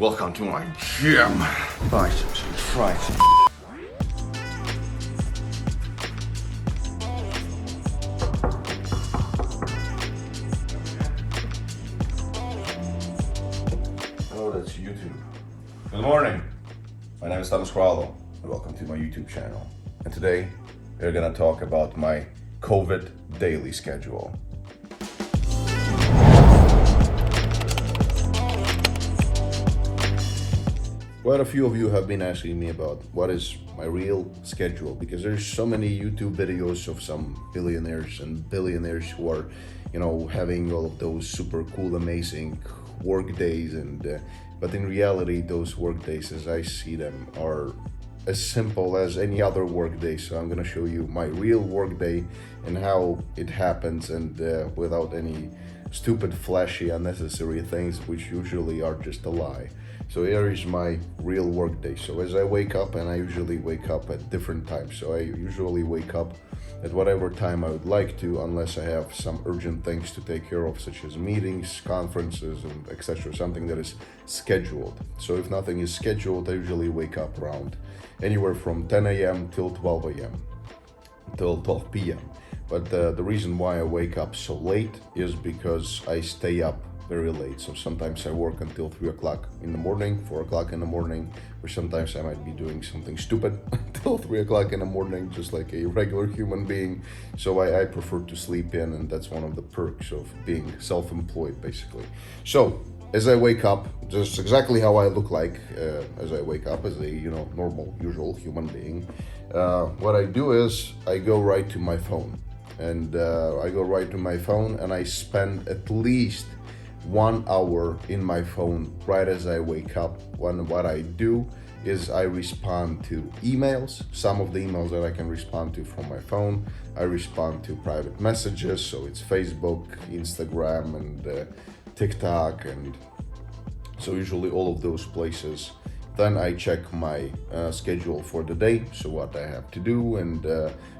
Welcome to my gym. Biceps and triceps. Hello, that's YouTube. Good morning. My name is Thomas Crowell, and welcome to my YouTube channel. And today, we're gonna talk about my COVID daily schedule. Quite a few of you have been asking me about what is my real schedule, because there's so many YouTube videos of some billionaires and billionaires who are, having all of those super cool, amazing work days, but in reality, those work days, as I see them, are as simple as any other work day. So I'm gonna show you my real work day and how it happens, and without any stupid, flashy, unnecessary things, which usually are just a lie. So here is my real work day. So as I wake up, and I usually wake up at different times. So I usually wake up at whatever time I would like to, unless I have some urgent things to take care of, such as meetings, conferences, and etc. Something that is scheduled. So if nothing is scheduled, I usually wake up around anywhere from 10 a.m. till 12 a.m. till 12 p.m. But the reason why I wake up so late is because I stay up very late. So sometimes I work until 3 o'clock in the morning, 4 o'clock in the morning, or sometimes I might be doing something stupid until 3 o'clock in the morning, just like a regular human being. So I prefer to sleep in, and that's one of the perks of being self-employed, basically. So as I wake up, just exactly how I look like as I wake up as a normal, usual human being, what I do is I go right to my phone. And I spend at least 1 hour in my phone right as I wake up. What I do is I respond to emails, some of the emails that I can respond to from my phone. I respond to private messages, so it's Facebook, Instagram, and TikTok, and so usually all of those places. Then I check my schedule for the day, so what I have to do, and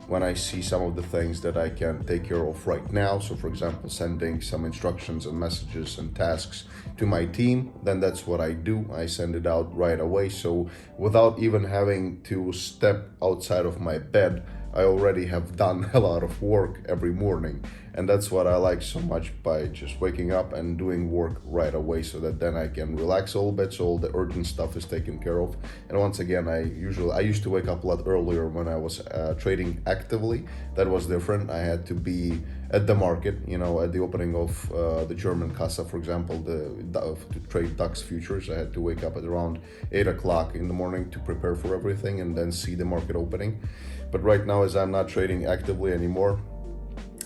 when I see some of the things that I can take care of right now, so for example, sending some instructions and messages and tasks to my team, then that's what I do. I send it out right away. So without even having to step outside of my bed, I already have done a lot of work every morning. And that's what I like so much, by just waking up and doing work right away, so that then I can relax a little bit, so all the urgent stuff is taken care of. And once again, I used to wake up a lot earlier when I was trading actively. That was different. I had to be at the market, at the opening of the German Kassa, for example, to trade DAX futures. I had to wake up at around 8 o'clock in the morning to prepare for everything and then see the market opening. But right now, as I'm not trading actively anymore,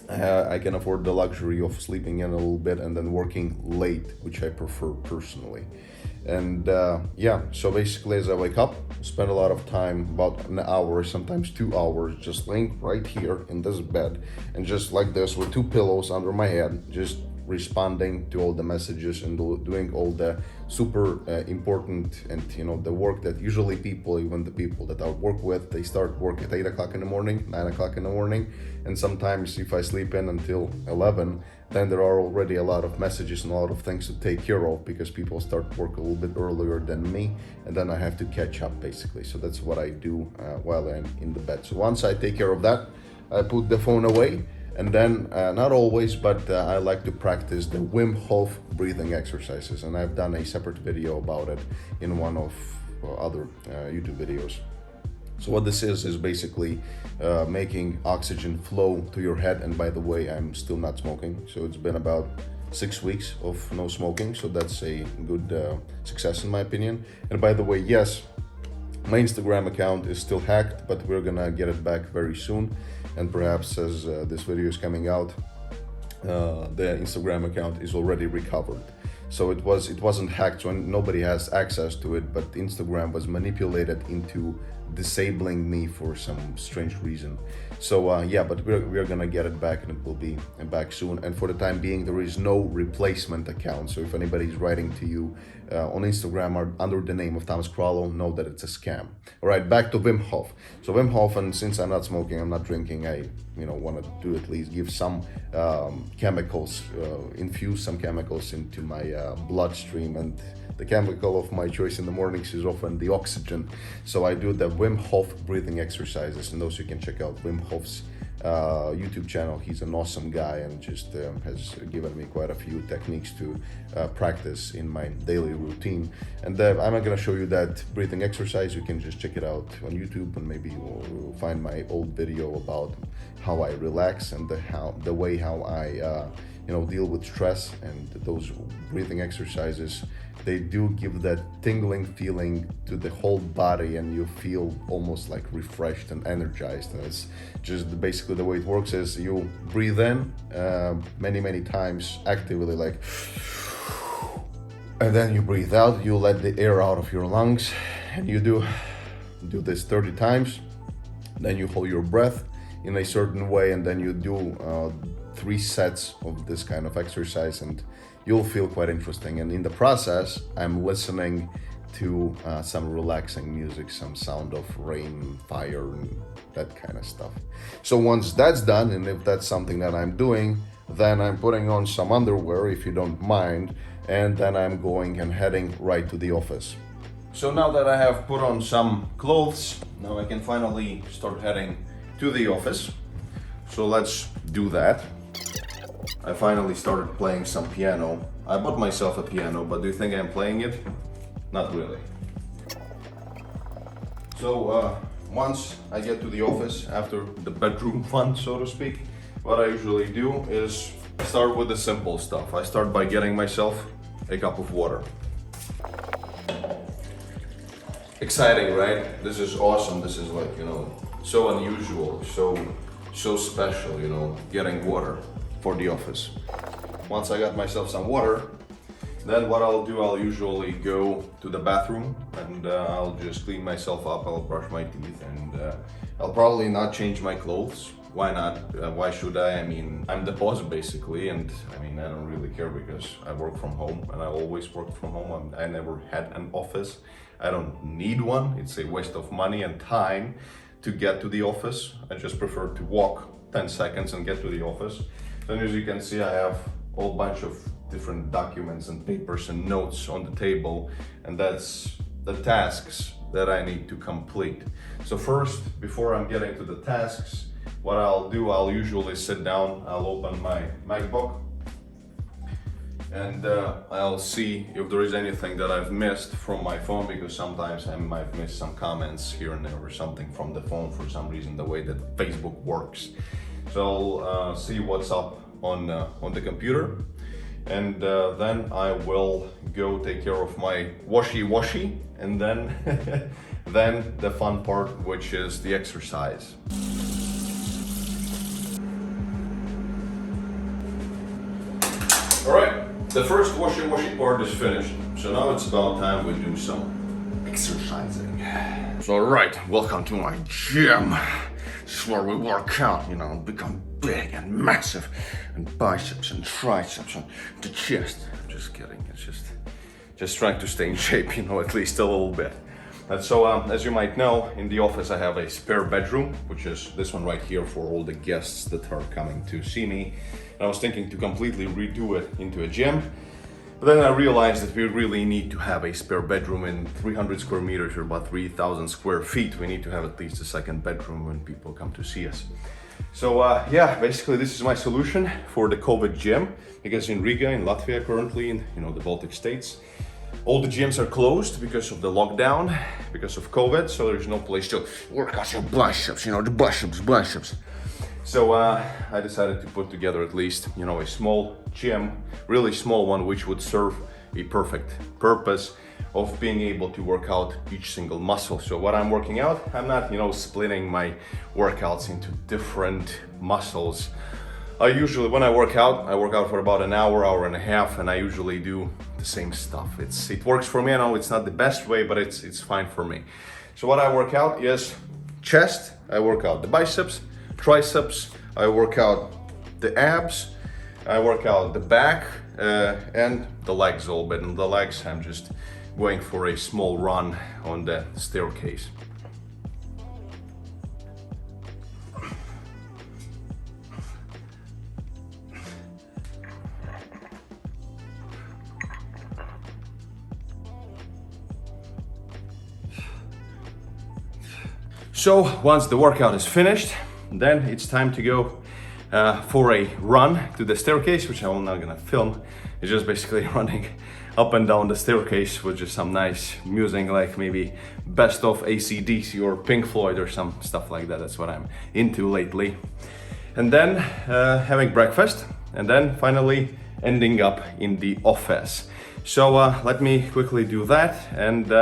I can afford the luxury of sleeping in a little bit and then working late, which I prefer personally. And so basically, as I wake up, spend a lot of time, about an hour, sometimes 2 hours, just laying right here in this bed, and just like this with 2 pillows under my head, just responding to all the messages and doing all the super important and the work that usually people, even the people that I work with, they start work at 8 o'clock in the morning, 9 o'clock in the morning, and sometimes if I sleep in until 11, then there are already a lot of messages and a lot of things to take care of, because people start work a little bit earlier than me, and then I have to catch up, basically. So that's what I do while I'm in the bed. So once I take care of that, I put the phone away. And then, not always, but I like to practice the Wim Hof breathing exercises. And I've done a separate video about it in one of other YouTube videos. So what this is basically making oxygen flow to your head. And by the way, I'm still not smoking. So it's been about 6 weeks of no smoking. So that's a good success in my opinion. And by the way, yes, my Instagram account is still hacked, but we're gonna get it back very soon. And perhaps as this video is coming out, the Instagram account is already recovered. So it wasn't hacked, so nobody has access to it, but Instagram was manipulated into disabling me for some strange reason. So but we're gonna get it back, and it will be back soon. And for the time being, there is no replacement account. So if anybody's writing to you on Instagram are under the name of Thomas Crollo, know that it's a scam. All right, back to Wim Hof. So Wim Hof, and since I'm not smoking, I'm not drinking, I want to at least give some chemicals, infuse some chemicals into my bloodstream, and the chemical of my choice in the mornings is often the oxygen. So I do the Wim Hof breathing exercises, and those you can check out Wim Hof's YouTube channel. He's an awesome guy and just has given me quite a few techniques to practice in my daily routine. And I'm not gonna show you that breathing exercise. You can just check it out on YouTube, and maybe you'll find my old video about how I relax and the way how I deal with stress. And those breathing exercises, they do give that tingling feeling to the whole body, and you feel almost like refreshed and energized. And it's just basically the way it works is you breathe in many times actively, like, and then you breathe out, you let the air out of your lungs, and you do this 30 times. Then you hold your breath in a certain way, and then you do 3 sets of this kind of exercise, and you'll feel quite interesting. And in the process, I'm listening to some relaxing music, some sound of rain, fire, and that kind of stuff. So once that's done, and if that's something that I'm doing, then I'm putting on some underwear, if you don't mind, and then I'm going and heading right to the office. So now that I have put on some clothes, now I can finally start heading to the office. So let's do that. I finally started playing some piano. I bought myself a piano, but do you think I'm playing it? Not really. So once I get to the office, after the bedroom fun, so to speak, what I usually do is start with the simple stuff. I start by getting myself a cup of water. Exciting, right? This is awesome. This is like, so unusual, so special, getting water for the office. Once I got myself some water, then what I'll do, I'll usually go to the bathroom, and I'll just clean myself up, I'll brush my teeth, and I'll probably not change my clothes. Why not? Why should I? I mean, I'm the boss basically, and I mean, I don't really care because I work from home, and I always worked from home. I never had an office. I don't need one. It's a waste of money and time to get to the office. I just prefer to walk 10 seconds and get to the office. Then as you can see, I have a whole bunch of different documents and papers and notes on the table, and that's the tasks that I need to complete. So first, before I'm getting to the tasks, what I'll do, I'll usually sit down, I'll open my MacBook, and I'll see if there is anything that I've missed from my phone, because sometimes I might miss some comments here and there or something from the phone for some reason, the way that Facebook works. So I'll see what's up on the computer, and then I will go take care of my washy, and then then the fun part, which is the exercise. All right, the first washy part is finished. So now it's about time we do some exercising. So right, welcome to my gym. This is where we work out, become big and massive, and biceps and triceps and the chest. I'm just kidding, it's just trying to stay in shape, at least a little bit. And so, as you might know, in the office I have a spare bedroom, which is this one right here for all the guests that are coming to see me. And I was thinking to completely redo it into a gym, but then I realized that we really need to have a spare bedroom in 300 square meters, or about 3,000 square feet. We need to have at least a second bedroom when people come to see us. So yeah, basically this is my solution for the COVID gym, because in Riga, in Latvia currently, in the Baltic states, all the gyms are closed because of the lockdown, because of COVID, so there's no place to work out your biceps, the biceps. So I decided to put together at least, a small gym, really small one, which would serve a perfect purpose of being able to work out each single muscle. So what I'm working out, I'm not, splitting my workouts into different muscles. I usually, when I work out for about an hour and a half, and I usually do the same stuff. It works for me. I know it's not the best way, but it's fine for me. So what I work out is chest, I work out the biceps, triceps, I work out the abs, I work out the back, and the legs a little bit. And the legs, I'm just going for a small run on the staircase. So once the workout is finished, then it's time to go for a run to the staircase, which I'm not gonna film. It's just basically running up and down the staircase with just some nice music, like maybe best of AC/DC or Pink Floyd or some stuff like that. That's what I'm into lately. And then having breakfast, and then finally ending up in the office. So let me quickly do that, and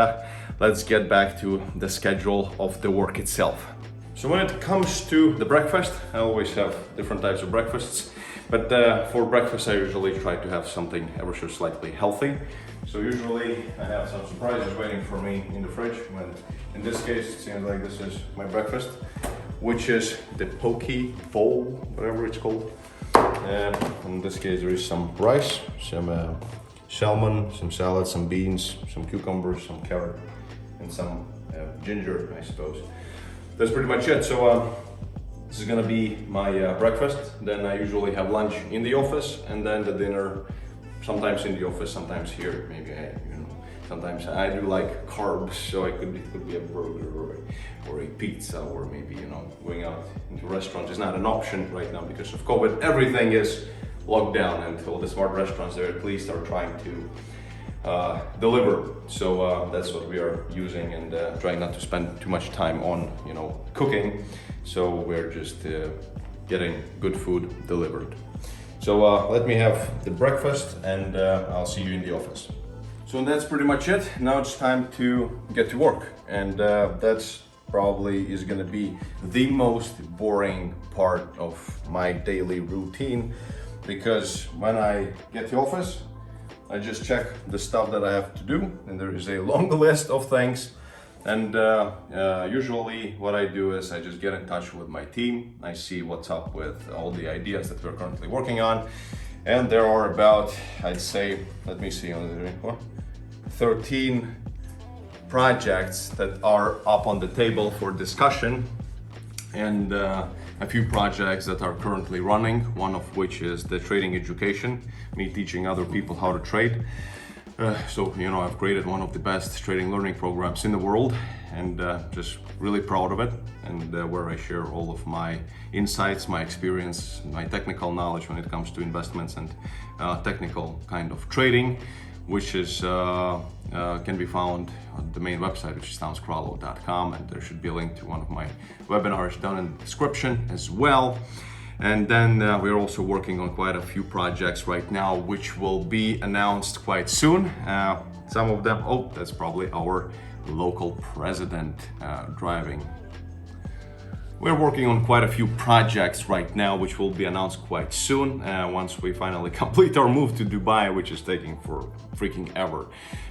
let's get back to the schedule of the work itself. So when it comes to the breakfast, I always have different types of breakfasts, but for breakfast I usually try to have something ever so slightly healthy. So usually I have some surprises waiting for me in the fridge. When in this case it seems like this is my breakfast, which is the poke bowl, whatever it's called. In this case there is some rice, some salmon, some salad, some beans, some cucumbers, some carrot, and some ginger, I suppose. That's pretty much it. So this is gonna be my breakfast. Then I usually have lunch in the office, and then the dinner, sometimes in the office, sometimes here. Maybe sometimes I do like carbs, so it could be a burger or a pizza, or maybe going out into restaurants is not an option right now because of COVID. Everything is locked down, and all the smart restaurants there at least are trying to deliver. So that's what we are using, and trying not to spend too much time on cooking. So we're just getting good food delivered. So let me have the breakfast, and I'll see you in the office. So that's pretty much it. Now it's time to get to work, and that's probably is going to be the most boring part of my daily routine, because when I get to office I just check the stuff that I have to do, and there is a long list of things. And usually what I do is I just get in touch with my team. I see what's up with all the ideas that we're currently working on. And there are about, I'd say, let me see, 13 projects that are up on the table for discussion. And a few projects that are currently running, one of which is the trading education, me teaching other people how to trade. So I've created one of the best trading learning programs in the world, and just really proud of it, and where I share all of my insights, my experience, my technical knowledge when it comes to investments and technical kind of trading, which is can be found on the main website, which is staniskralov.com, and there should be a link to one of my webinars down in the description as well. And then we're also working on quite a few projects right now, which will be announced quite soon. Some of them, that's probably our local president driving. We're working on quite a few projects right now, which will be announced quite soon once we finally complete our move to Dubai, which is taking for freaking ever.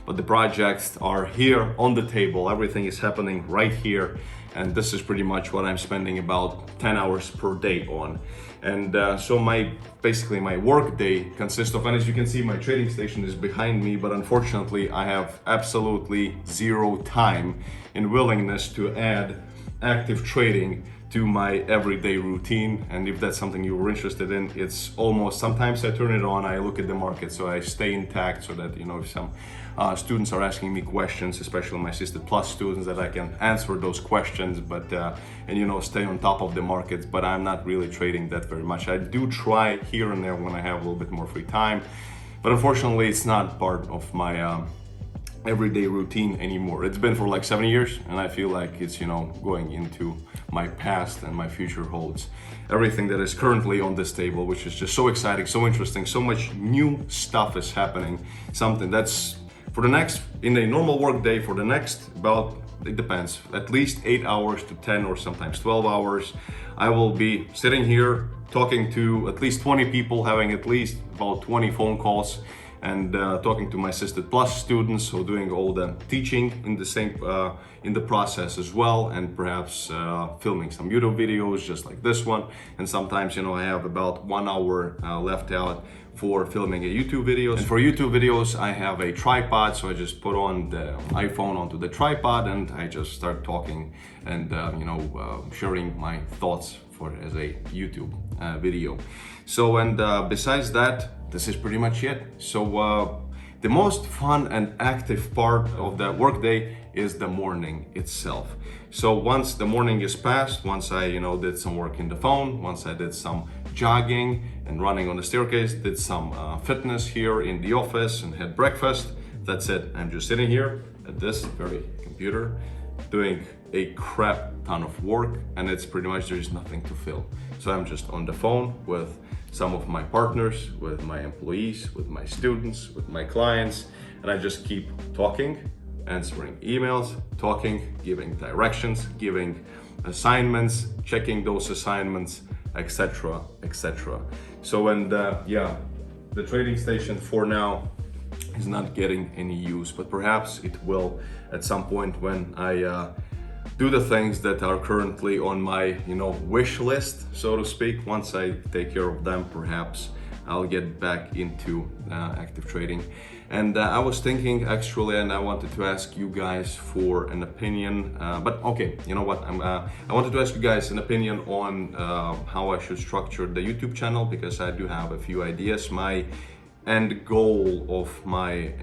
But the projects are here on the table. Everything is happening right here. And this is pretty much what I'm spending about 10 hours per day on. And so basically my work day consists of, and as you can see, my trading station is behind me, but unfortunately I have absolutely zero time and willingness to add active trading to my everyday routine. And if that's something you were interested in, it's almost, sometimes I turn it on, I look at the market, so I stay intact, so that if some students are asking me questions, especially my Assisted Plus students, that I can answer those questions, but and stay on top of the markets. But I'm not really trading that very much. I do try here and there when I have a little bit more free time, but unfortunately it's not part of my everyday routine anymore. It's been for like 7 years, and I feel like it's going into my past, and my future holds everything that is currently on this table, which is just so exciting, so interesting, so much new stuff is happening. Something that's for the next, in a normal work day, for the next about, it depends, at least 8 hours to 10 or sometimes 12 hours, I will be sitting here talking to at least 20 people, having at least about 20 phone calls, and talking to my Assisted Plus students, so doing all the teaching in the same in the process as well, and perhaps filming some YouTube videos just like this one. And sometimes, you know, I have about 1 hour left out for filming a YouTube video. And for YouTube videos, I have a tripod, so I just put on the iPhone onto the tripod and I just start talking and sharing my thoughts for as a YouTube video. So, and besides that, this is pretty much it. So the most fun and active part of the workday is the morning itself. So once the morning is past, once I did some work in the phone, once I did some jogging and running on the staircase, did some fitness here in the office and had breakfast, that's it. I'm just sitting here at this very computer doing a crap ton of work, and it's pretty much there's nothing to film. So I'm just on the phone with some of my partners, with my employees, with my students, with my clients, and I just keep talking, answering emails, talking, giving directions, giving assignments, checking those assignments, etc., etc. So, and yeah, the trading station for now is not getting any use, but perhaps it will at some point when I do the things that are currently on my wish list, so to speak. Once I take care of them, perhaps I'll get back into active trading. And I was thinking actually, and I wanted to ask you guys for an opinion, but okay, you know what, I wanted to ask you guys an opinion on how I should structure the YouTube channel, because I do have a few ideas. My end goal of my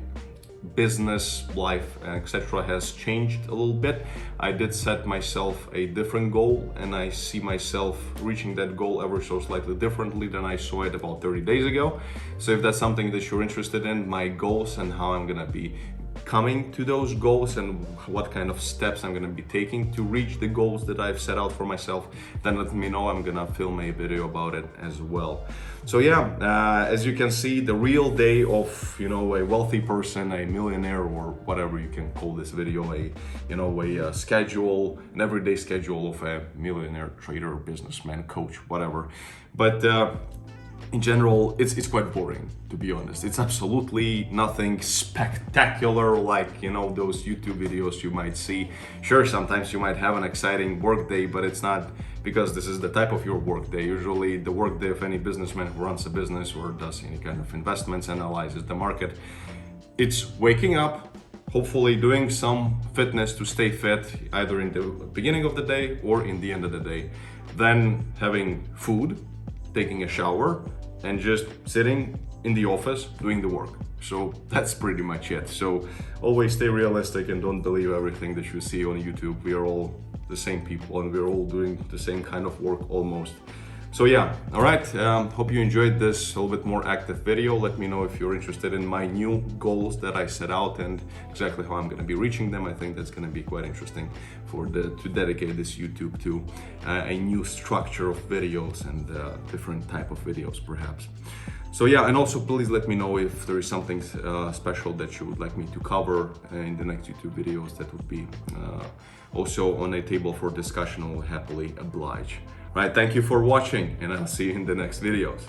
business life, etc., has changed a little bit. I did set myself a different goal, and I see myself reaching that goal ever so slightly differently than I saw it about 30 days ago. So if that's something that you're interested in, my goals and how I'm gonna be coming to those goals and what kind of steps I'm gonna be taking to reach the goals that I've set out for myself, then let me know. I'm gonna film a video about it as well. So yeah, as you can see, the real day of a wealthy person, a millionaire, or whatever you can call this video, a schedule, an everyday schedule of a millionaire, trader, businessman, coach, whatever. But in general, it's quite boring, to be honest. It's absolutely nothing spectacular like those YouTube videos you might see. Sure, sometimes you might have an exciting work day, but it's not because this is the type of your work day. Usually the work day of any businessman who runs a business or does any kind of investments, analyzes the market, it's waking up, hopefully doing some fitness to stay fit, either in the beginning of the day or in the end of the day, then having food, taking a shower, and just sitting in the office doing the work. So that's pretty much it. So always stay realistic and don't believe everything that you see on YouTube. We are all the same people and we're all doing the same kind of work almost. So yeah, all right, hope you enjoyed this a little bit more active video. Let me know if you're interested in my new goals that I set out and exactly how I'm gonna be reaching them. I think that's gonna be quite interesting to dedicate this YouTube to a new structure of videos and different type of videos perhaps. So yeah, and also please let me know if there is something special that you would like me to cover in the next YouTube videos. That would be also on a table for discussion. I will happily oblige. Right, thank you for watching, and I'll see you in the next videos.